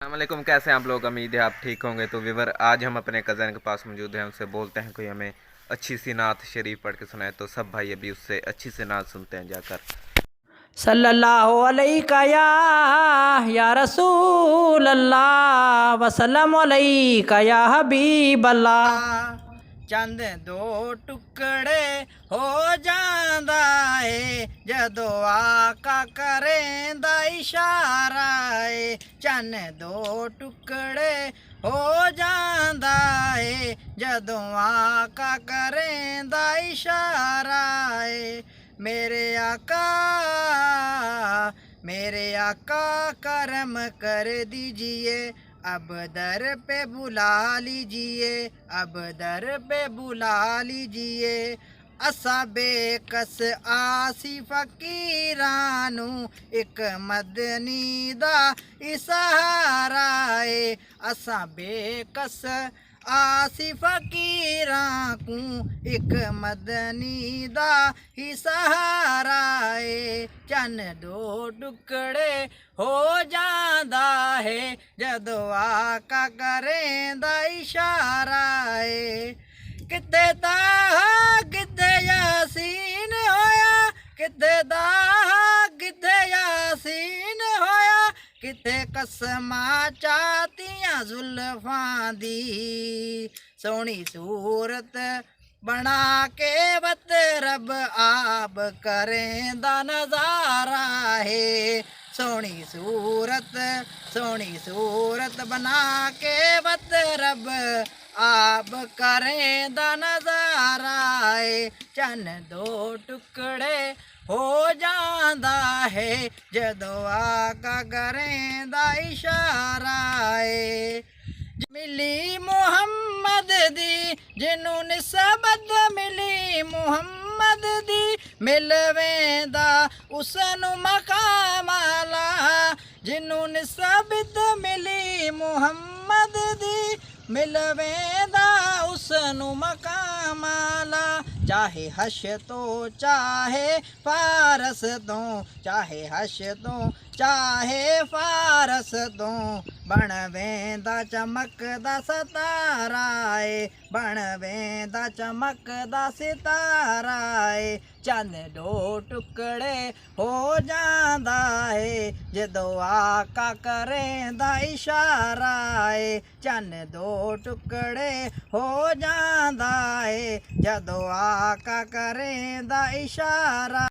अस्सलामुअलैकुम। कैसे हैं आप लोग? उम्मीद है आप ठीक होंगे। तो विवर, आज हम अपने कज़न के पास मौजूद हैं, उनसे बोलते हैं कोई हमें अच्छी सी नात शरीफ पढ़ के सुनाए। तो सब भाई अभी उससे अच्छी सी नात सुनते हैं जाकर। सल्लल्लाहु अलैका या रसूल अल्लाह वसल्लम अलैका या हबीब अल्लाह। चंद दो टुकड़े हो जांदा है जदों आका करेंदा इशारा है। चंद दो टुकड़े हो जांदा है जदों आका करेंदा इशारा है। मेरे आका करम कर दीजिए, अब दर पे बुला लीजिए, अब दर पे बुला लीजिए। असा बेकस आसी फकीरानू एक मदनी दा इशारा है। असा बेकस आसी फकीरां को एक मदनी दा ही सहारा है। चन दो टुकड़े हो जांदा है जदों आका करेंदा इशारा है। किते ताहा किते यासीन होया, किते ताहा किते यासीन होया, किते कसमा चातियां जुल्फां दी। सोहनी सूरत बना के वत रब आप करेंदा नजारा है। सोहनी सूरत बना के वत रब आप करेंदा नजारा है। चन दो टुकड़े हो जांदा है जदों आका करेंदा इशारा है। मिली मुहम्मद दी जिन्नू निस्बत मिली मुहम्मद दी, मिलवेंदा उसनू मकाम आला। जिन्नू निस्बत मिली मुहम्मद दी, मिलवेंदा उसनू मकाम आला। चाहे हश तो चाहे फारस तो, चाहे हश तो चाहे फारस तो, बण वेंदा चमकदा सितारा है, बण वेंदा चमकदा सितारा है। चंद दो टुकड़े हो जांदा है जदों आका करेंदा इशारा है। चंद दो टुकड़े हो जांदा है जदों आका करेंदा इशारा।